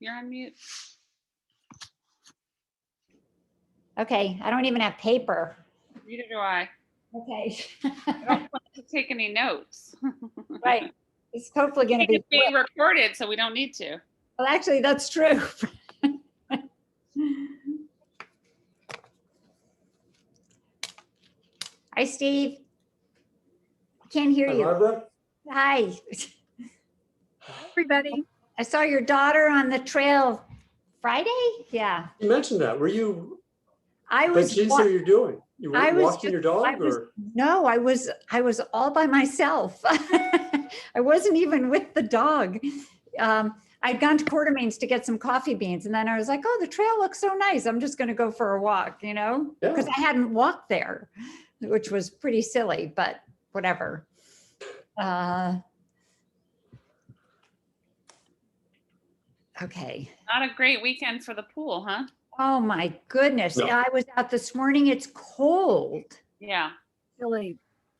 you're on mute. Okay, I don't even have paper. Neither do I. Okay. I don't want to take any notes. Right. It's hopefully going to be It's being recorded, so we don't need to. Well, actually, that's true. Hi, Steve. Can't hear Hi, you. Barbara. Hi. Everybody, I saw your daughter on the trail Friday. Yeah. You mentioned that. Were you, I what was, did you say you're doing? You I were was walking your just- I dog was- or? no, I was all by myself. I wasn't even with the dog. I'd gone to Quartermain's to get some coffee beans, and then I was like, oh, the trail looks so nice. I'm just going to go for a walk, you know, because Yeah. I hadn't walked there, which was pretty silly, but whatever. Okay. Not a great weekend for the pool, huh? Oh my goodness. No. I was out this morning. It's cold. Yeah.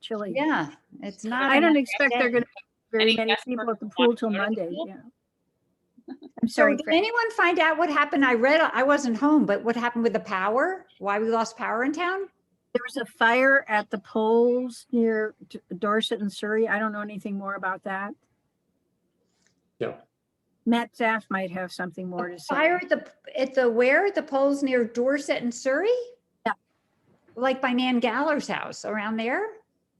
chilly. Yeah, it's not. I a don't nice expect day. there are going to be very Any many guests people for at the pool till go to the Monday. pool? Yeah. I'm So sorry. did Fran. anyone find out what happened? I read, I wasn't home, but what happened with the power? Why we lost power in town? There was a fire at the polls near Dorset and Surrey. I don't know anything more about that. Yeah. Matt Zaff might have something more to say. Fire at the where? The polls near Dorset and Surrey? Yeah. Like by Nan Galler's house around there?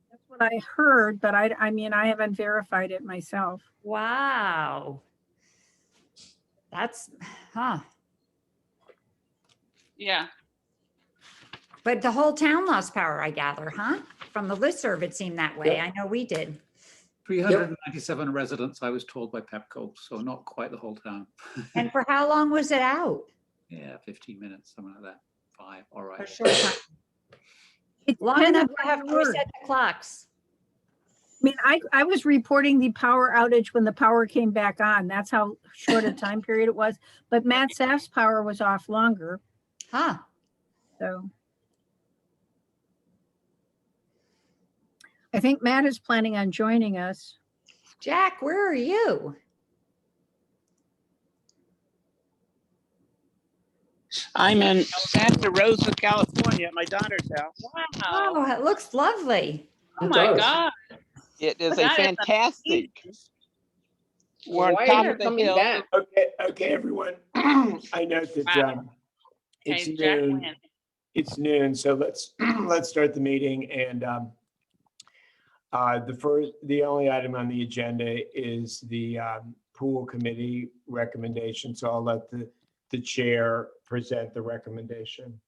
That's what I heard, but I mean, I haven't verified it myself. Wow. That's, huh. Yeah. But the whole town lost power, I gather, huh? From the listserv, it seemed that way. Yeah. I know we did. 397 residents, I was told by Pepco, so not quite the whole town. And for how long was it out? Yeah, 15 minutes, something like that. 5, all A right. short time. It Long depends enough on to where have you to were. reset the clocks. I mean, I was reporting the power outage when the power came back on. That's how short a time period it was. But Matt Zaff's power was off longer. Huh. So I think Matt is planning on joining us. Jack, where are you? I'm in Santa Rosa, California, at my daughter's house. Wow. Oh, it looks lovely. Oh It my does. God. It is That a is fantastic. We're on Why top are of the you coming hill. back? Okay, everyone. I know that Wow. it's Okay, Jack noon. wins. It's noon, so let's start the meeting. And the only item on the agenda is the pool committee recommendation. So I'll let the chair present the recommendation.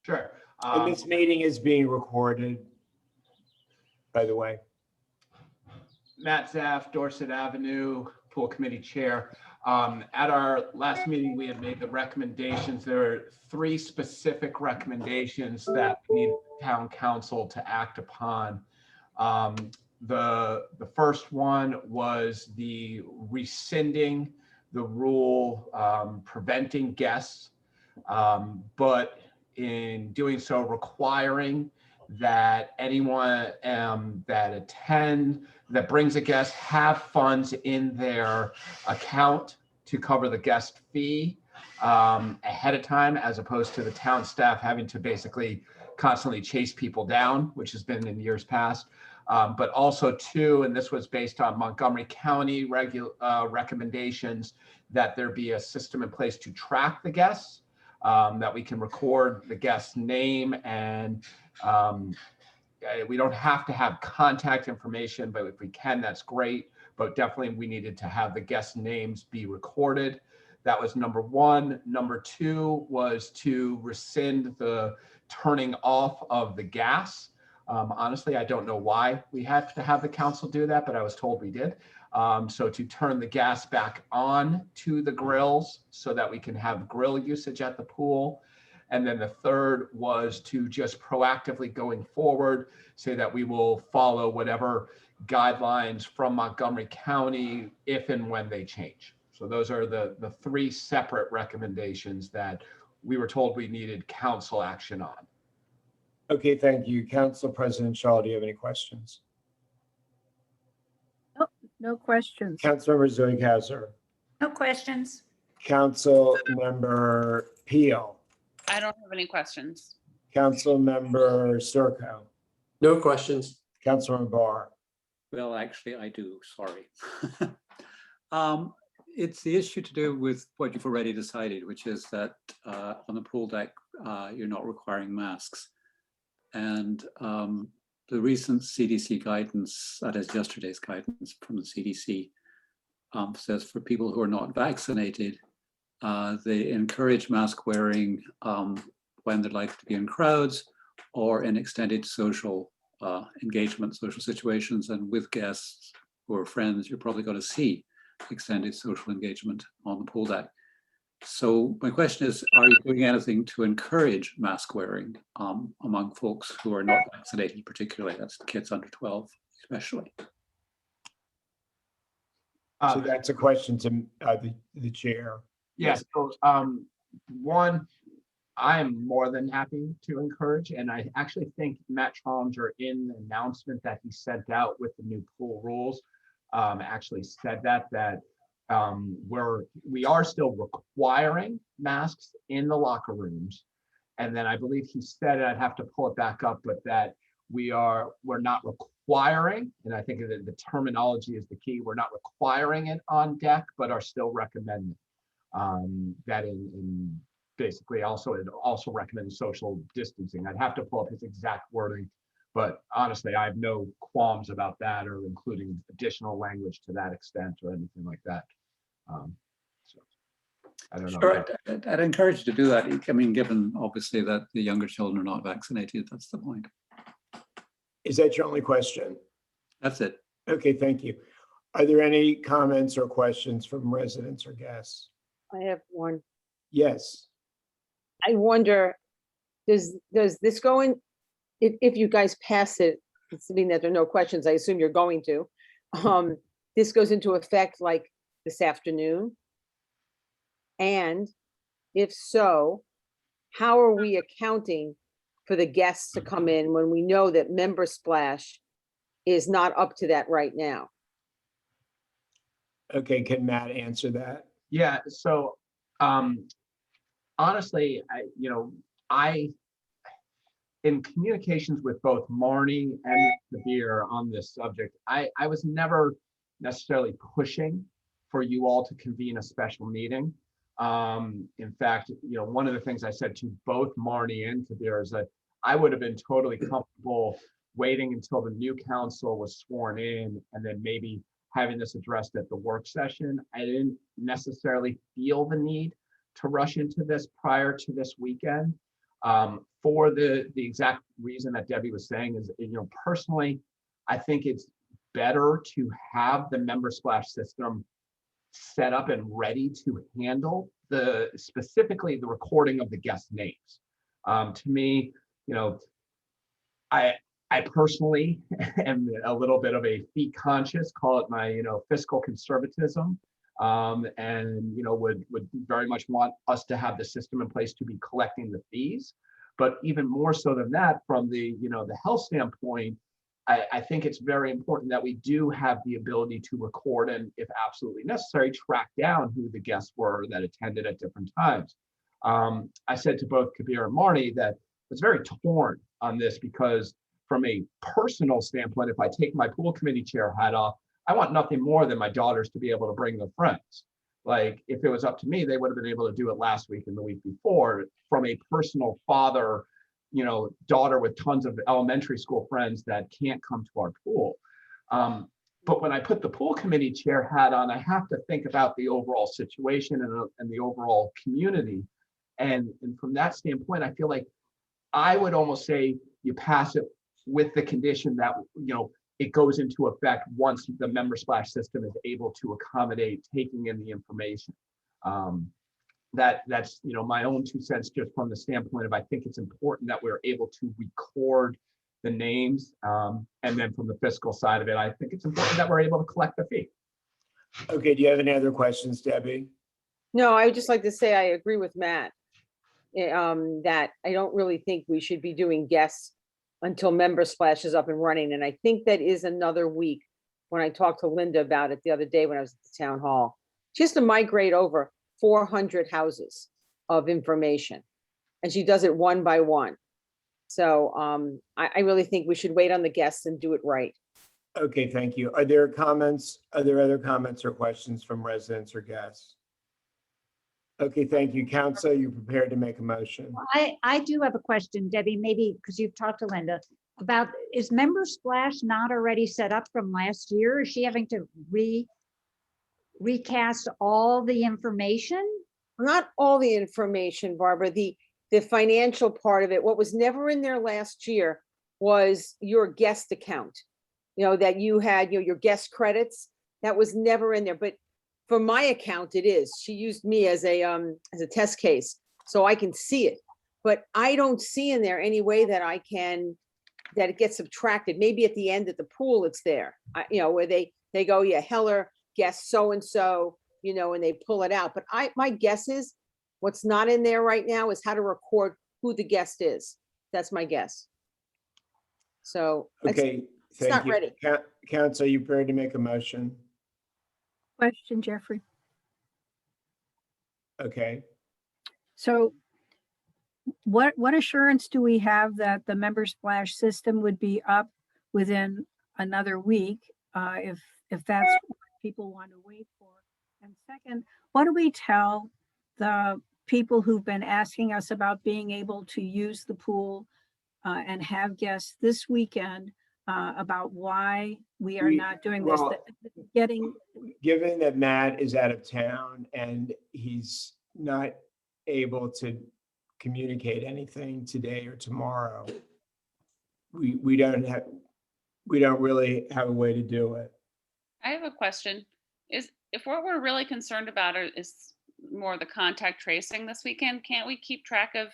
Sure. And this meeting is being recorded, by the way. Matt Zaff, Dorset Avenue, Pool Committee Chair. At our last meeting, we had made the recommendations. There are 3 specific recommendations that we need town council to act upon. The first one was the rescinding the rule preventing guests, but in doing so requiring that anyone that brings a guest have funds in their account to cover the guest fee ahead of time, as opposed to the town staff having to basically constantly chase people down, which has been in years past. But also too, and this was based on Montgomery County recommendations, that there be a system in place to track the guests, that we can record the guest's name, and we don't have to have contact information, but if we can, that's great. But definitely we needed to have the guest names be recorded. That was number 1. Number 2 was to rescind the turning off of the gas. Honestly, I don't know why we have to have the council do that, but I was told we did. So to turn the gas back on to the grills so that we can have grill usage at the pool. And then the third was to just proactively going forward, say that we will follow whatever guidelines from Montgomery County if and when they change. So those are the 3 separate recommendations that we were told we needed council action on. Okay, thank you. Council President Shaw, do you have any questions? No questions. Councilmember Zoe Kaiser. No questions. Council Member Peel, I don't have any questions. Council Member Circo, No questions. Councilmember Barr. Well, actually, I do, sorry. It's the issue to do with what you've already decided, which is that on the pool deck, you're not requiring masks. And the recent CDC guidance, that is yesterday's guidance from the CDC, says for people who are not vaccinated, they encourage mask wearing when they're likely to be in crowds or in extended social engagement, social situations, and with guests who are friends, you're probably going to see extended social engagement on the pool deck. So my question is, are you doing anything to encourage mask wearing among folks who are not vaccinated, particularly? That's kids under 12, especially. So that's a question to the chair. Yes. So, one, I'm more than happy to encourage, and I actually think Matt Trollinger, in the announcement that he sent out with the new pool rules, actually said that we are still requiring masks in the locker rooms. And then I believe he said, I'd have to pull it back up, but that we're not requiring, and I think the terminology is the key, we're not requiring it on deck, but are still recommending that in basically also, it also recommends social distancing. I'd have to pull up his exact wording, but honestly, I have no qualms about that or including additional language to that extent or anything like that. So I don't know. Sure, I'd encourage you to do that. I mean, given obviously that the younger children are not vaccinated, that's the point. Is that your only question? That's it. Okay, thank you. Are there any comments or questions from residents or guests? I have one. Yes. I wonder, does this go in, if you guys pass it, considering that there are no questions, I assume you're going to, this goes into effect like this afternoon? And if so, how are we accounting for the guests to come in when we know that Member Splash is not up to that right now? Okay, can Matt answer that? Yeah, so honestly, I in communications with both Marnie and Kabir on this subject, I was never necessarily pushing for you all to convene a special meeting. In fact, one of the things I said to both Marnie and Kabir is that I would have been totally comfortable waiting until the new council was sworn in and then maybe having this addressed at the work session. I didn't necessarily feel the need to rush into this prior to this weekend for the exact reason that Debbie was saying is, personally, I think it's better to have the Member Splash system set up and ready to handle specifically the recording of the guest names. To me, I personally am a little bit of a fee conscious, call it my, fiscal conservatism, and, would very much want us to have the system in place to be collecting the fees. But even more so than that, from the, the health standpoint, I think it's very important that we do have the ability to record and, if absolutely necessary, track down who the guests were that attended at different times. I said to both Kabir and Marnie that I was very torn on this because from a personal standpoint, if I take my pool committee chair hat off, I want nothing more than my daughters to be able to bring their friends. Like if it was up to me, they would have been able to do it last week and the week before. From a personal father, daughter with tons of elementary school friends that can't come to our pool. But when I put the pool committee chair hat on, I have to think about the overall situation and the overall community. And from that standpoint, I feel like I would almost say you pass it with the condition that, it goes into effect once the Member Splash system is able to accommodate taking in the information. That's my own 2 cents, just from the standpoint of I think it's important that we're able to record the names, and then from the fiscal side of it, I think it's important that we're able to collect the fee. Okay, do you have any other questions, Debbie? No, I would just like to say I agree with Matt, that I don't really think we should be doing guests until Member Splash is up and running. And I think that is another week. When I talked to Linda about it the other day when I was at the town hall, she has to migrate over 400 houses of information. And she does it one by one. So I really think we should wait on the guests and do it right. Okay, thank you. Are there comments? Are there other comments or questions from residents or guests? Okay, thank you. Council, you prepared to make a motion? I do have a question, Debbie, maybe because you've talked to Linda about, is Member Splash not already set up from last year? Is she having to recast all the information? Not all the information, Barbara, the financial part of it. What was never in there last year was your guest account. You know, that you had, your guest credits, that was never in there. But for my account, it is. She used me as a test case, so I can see it. But I don't see in there any way that I can, that it gets subtracted. Maybe at the end at the pool, it's there. Where they go, yeah, Heller, guest so-and-so, and they pull it out. But my guess is what's not in there right now is how to record who the guest is. That's my guess. So Okay, it's not thank you. ready. Council, you prepared to make a motion? Question, Jeffrey. Okay, So what assurance do we have that the Member Splash system would be up within another week, if that's what people want to wait for? And second, what do we tell the people who've been asking us about being able to use the pool and have guests this weekend about why we are not doing this? well, Getting given that Matt is out of town and he's not able to communicate anything today or tomorrow, we don't really have a way to do it. I have a question. If what we're really concerned about is more the contact tracing this weekend, can't we keep track of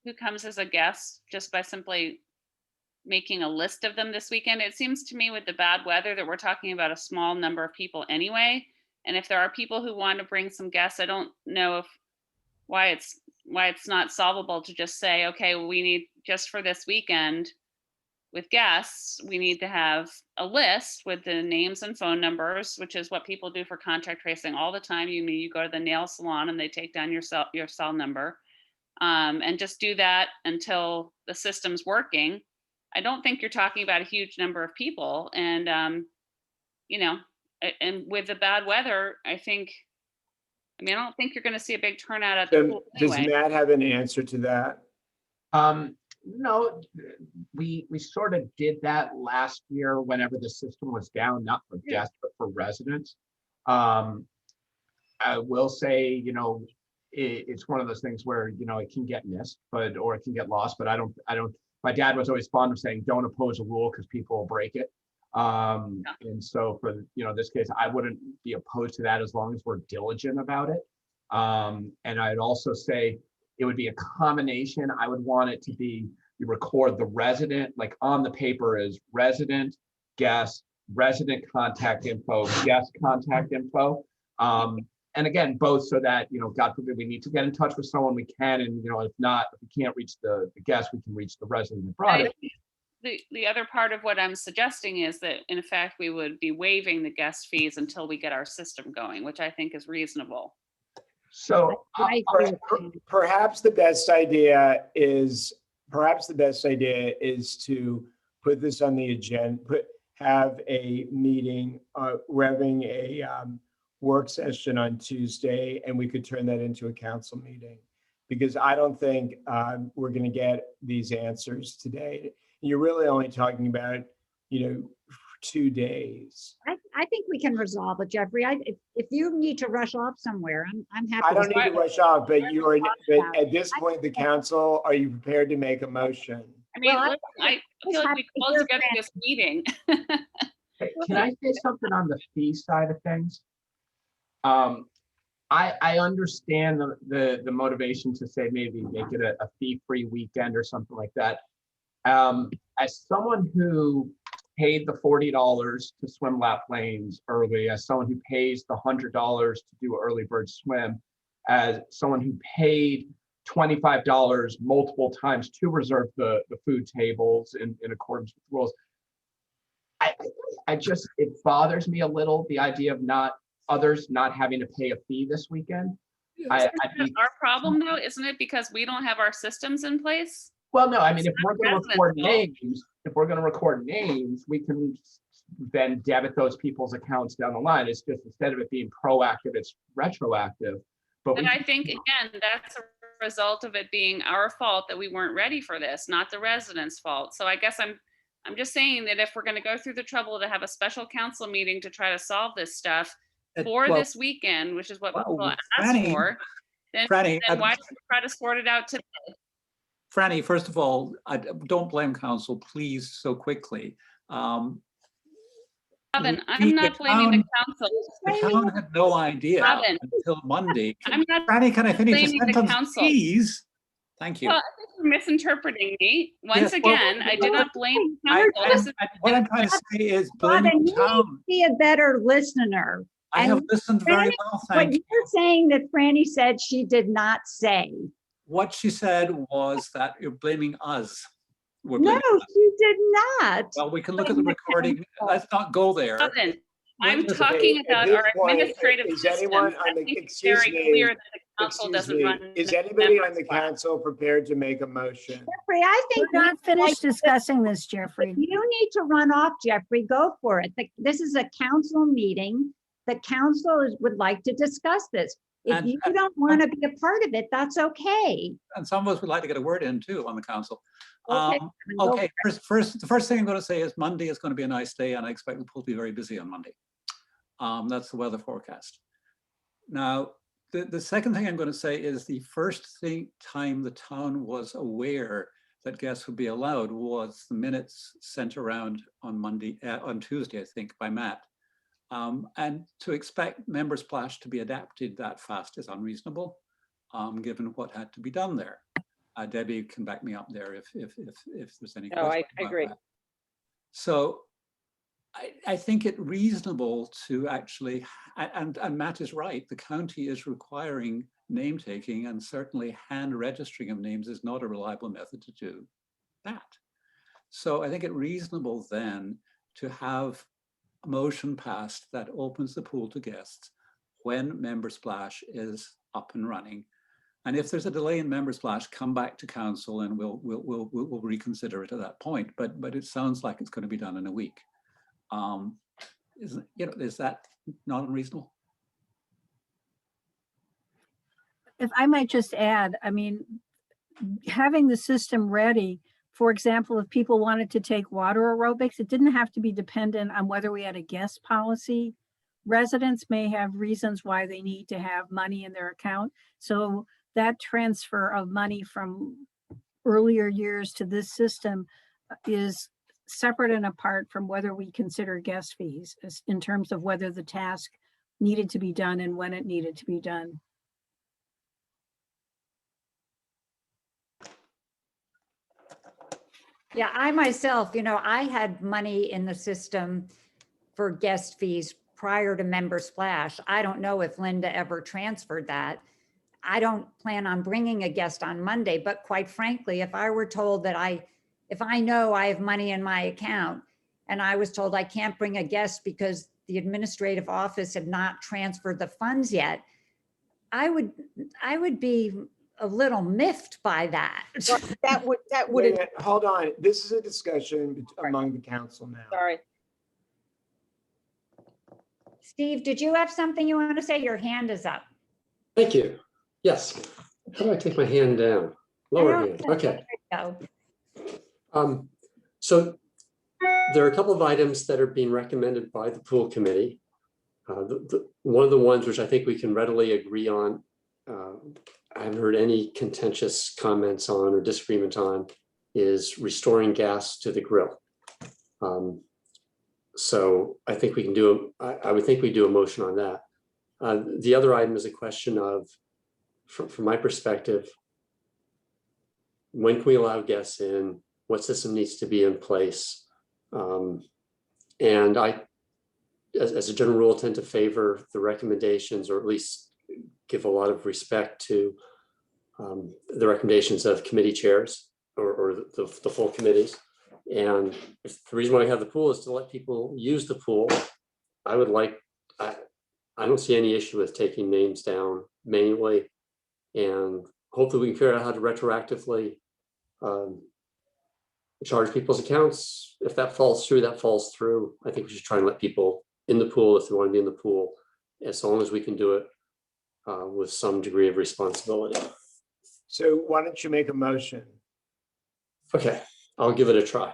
who comes as a guest just by simply making a list of them this weekend? It seems to me with the bad weather that we're talking about a small number of people anyway. And if there are people who want to bring some guests, I don't know why it's not solvable to just say, okay, well, we need just for this weekend with guests, we need to have a list with the names and phone numbers, which is what people do for contact tracing all the time. You go to the nail salon and they take down your cell number, and just do that until the system's working. I don't think you're talking about a huge number of people, and and with the bad weather, I don't think you're going to see a big turnout at the pool Does anyway. Matt have an answer to that? No, we sort of did that last year whenever the system was down, not for guests, but for residents. I will say, it's one of those things where, it can get missed, or it can get lost, but I don't, my dad was always fond of saying, don't oppose a rule because people will break it. And so for, this case, I wouldn't be opposed to that as long as we're diligent about it. And I'd also say, it would be a combination. I would want it to be, you record the resident, like on the paper is resident, guest, resident contact info, guest contact info. And again, both so that, God forbid we need to get in touch with someone, we can, and if not, if we can't reach the guest, we can reach the resident that brought it. The other part of what I'm suggesting is that in fact, we would be waiving the guest fees until we get our system going, which I think is reasonable. So I agree with you. Perhaps the best idea is to put this on the agenda, have a meeting, we're having a work session on Tuesday, and we could turn that into a council meeting. Because I don't think we're going to get these answers today. You're really only talking about, 2 days. I think we can resolve it, Jeffrey. If you need to rush off somewhere, I'm happy. I don't to- need to rush off, but but at this point, the council, are you prepared to make a motion? I feel like we close together this meeting. Hey, can I say something on the fee side of things? I understand the motivation to say maybe make it a fee-free weekend or something like that. As someone who paid the $40 to swim lap lanes early, as someone who pays the $100 to do early bird swim, as someone who paid $25 multiple times to reserve the food tables in accordance with rules, it bothers me a little, the idea of not others not having to pay a fee this weekend. I'd be, Our problem though, isn't it because we don't have our systems in place? well, no, I mean, if we're gonna residents' record fault. names, we can then debit those people's accounts down the line. It's just instead of it being proactive, it's retroactive. But we And I think, again, that's a result of it being our fault that we weren't ready for this, not the residents' fault. So I guess I'm just saying that if we're gonna go through the trouble to have a special council meeting to try to solve this stuff for Well, this weekend, which is what well, people asked Franny, for, then Franny, why don't we try to sort it out today? Franny, first of all, don't blame council, please, so quickly. Robin, The I'm not blaming the council. The town had no idea Robin, until Monday. I'm not Franny, can I finish the blaming the sentence, council. please? Thank you. Well, I think you're misinterpreting me. Once Yes, well, again, I did not blame the I- council. This is What I'm trying to say is blame Robin, the you town. Be a better listener. I have and listened very Franny, well, What thank you. you're saying that Franny said she did not say. What she said was that you're blaming us. We're No, blaming us. she did not. Well, we can look at the recording. Let's not go there. Robin, I'm Listen, talking At about this our point, administrative is systems. anyone I on the- think it's excuse very me, clear that the council Excuse doesn't me, run. is the anybody on members' the file. council prepared to make a motion? Jeffrey, I We're think not finished discussing this, if Jeffrey. you need to run off, Jeffrey, go for it. This is a council meeting. The council would like to discuss this. If And- you don't want to be a part of it, that's okay. And some of us would like to get a word in too on the council. Okay, go Okay, the first thing I'm going to say is Monday is going to be a nice day and I expect the pool to be very busy on Monday. That's the weather forecast. Now, the second thing I'm going to say is the first time the town was aware that guests would be allowed was the minutes sent around on Tuesday, I think, by Matt. And to expect member splash to be adapted that fast is unreasonable, given what had to be done there. Debbie can back me up there if there's any No, I question about agree. that. So I think it reasonable to actually, and Matt is right, the county is requiring name taking, and certainly hand registering of names is not a reliable method to do that. So I think it reasonable then to have a motion passed that opens the pool to guests when Member Splash is up and running. And if there's a delay in Member Splash, come back to council and we'll reconsider it at that point. But it sounds like it's going to be done in a week. Is that not unreasonable? If I might just add, I mean, having the system ready, for example, if people wanted to take water aerobics, it didn't have to be dependent on whether we had a guest policy. Residents may have reasons why they need to have money in their account. So that transfer of money from earlier years to this system is separate and apart from whether we consider guest fees in terms of whether the task needed to be done and when it needed to be done. Yeah, I myself, I had money in the system for guest fees prior to Member Splash. I don't know if Linda ever transferred that. I don't plan on bringing a guest on Monday, but quite frankly, if I were told that if I know I have money in my account and I was told I can't bring a guest because the administrative office had not transferred the funds yet, I would be a little miffed by that. Well, that Wait, wouldn't, hold on, this is a discussion among the council now. sorry. Steve, did you have something you want to say? Your hand is up. Thank you. Yes. How do I take my hand down? Lower hand. Okay. Go. So there are a couple of items that are being recommended by the pool committee. One of the ones which I think we can readily agree on, I haven't heard any contentious comments on or disagreement on, is restoring gas to the grill. So I think we can do, I would think we do a motion on that. The other item is a question of, from my perspective, when can we allow guests in? What system needs to be in place? And I, as a general rule, tend to favor the recommendations, or at least give a lot of respect to the recommendations of committee chairs or the full committees. And if the reason why I have the pool is to let people use the pool, I would like, I don't see any issue with taking names down manually. And hopefully we can figure out how to retroactively charge people's accounts. If that falls through, that falls through. I think we should try and let people in the pool if they want to be in the pool, as long as we can do it with some degree of responsibility. So why don't you make a motion? Okay, I'll give it a try.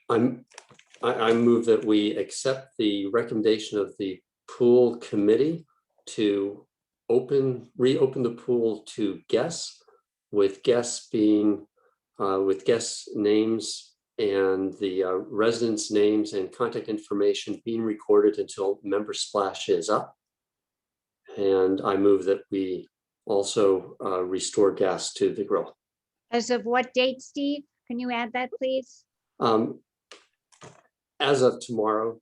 I move that we accept the recommendation of the pool committee to reopen the pool to guests, with guests being, with guests' names and the residents' names and contact information being recorded until member splash is up. And I move that we also restore gas to the grill. As of what date, Steve? Can you add that, please? As of tomorrow,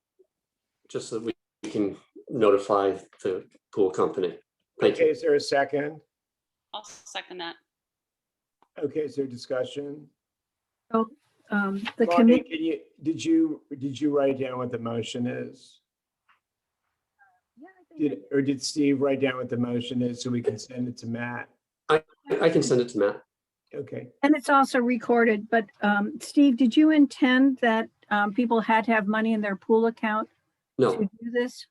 just so that we can notify the pool company. Thank Okay, you. is there a second? I'll second that. Okay, is there discussion? The Marty, committee, did you write down what the motion is? Or did Steve write down what the motion is so we can send it to Matt? I can send it to Matt. Okay, and it's also recorded, but Steve, did you intend that people had to have money in their pool account No, to do this?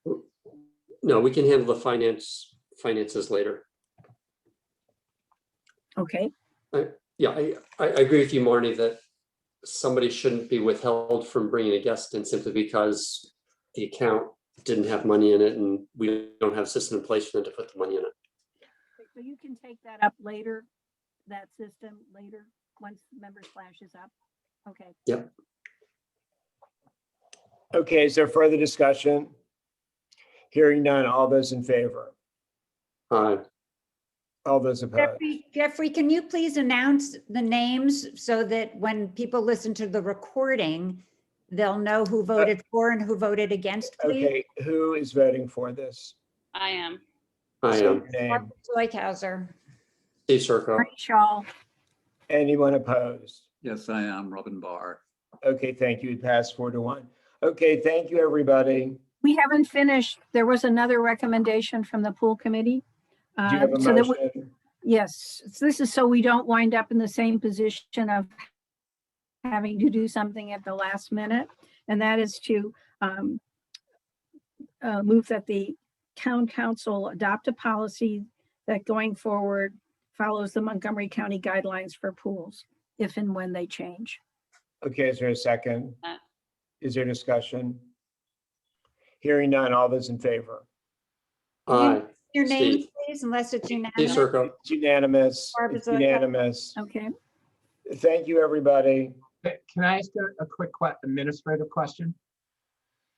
no, we can handle the finances later. Okay, Yeah, I agree with you, Marnie, that somebody shouldn't be withheld from bringing a guest in simply because the account didn't have money in it and we don't have a system in place for them to put the money in it. so you can take that up later, that system later, once member splash is up? Okay. Yep. okay, is there further discussion? Hearing none, all those in favor? All those opposed? Jeffrey, can you please announce the names so that when people listen to the recording, they'll know who voted for and who voted against, please? Okay, who is voting for this? I am. I Say am your name. Barbara Zoidhauser. Steve Circo. Marty Shaw, Anyone opposed? Yes, I am, Robin Barr. Okay, thank you. It passed 4-1. Okay, thank you, everybody. we haven't finished. There was another recommendation from the pool committee. Do you have a so that motion? Yes, so this is so we don't wind up in the same position of having to do something at the last minute. And that is to move that the town council adopt a policy that going forward follows the Montgomery County guidelines for pools, if and when they change. Okay, is there a second? Uh. Is there discussion? Hearing none, all those in favor? Aye. Your name, Steve. please, unless it's Steve unanimous. Circo. It's unanimous. Barbara It's Zoidhauser. unanimous. Okay, Thank you, everybody. Can I ask a quick administrative question?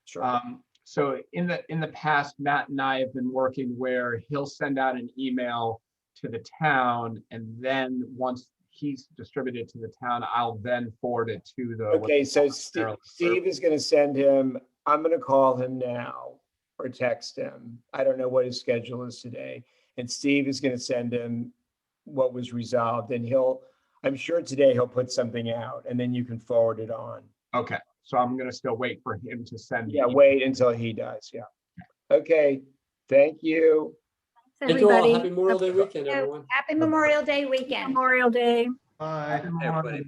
Sure. So in the past, Matt and I have been working where he'll send out an email to the town, and then once he's distributed to the town, I'll then forward it to the. Okay, so Steve is going to send him, I'm going to call him now or text him. I don't know what his schedule is today. And Steve is going to send him what was resolved, and I'm sure today he'll put something out and then you can forward it on. Okay, so I'm gonna still wait for him to send. Yeah, wait until he does. Yeah. Okay, thank you. Thanks, Thank you all. everybody. Happy Memorial Day weekend, everyone. Happy Memorial Day weekend. Memorial Day. Bye. Everybody.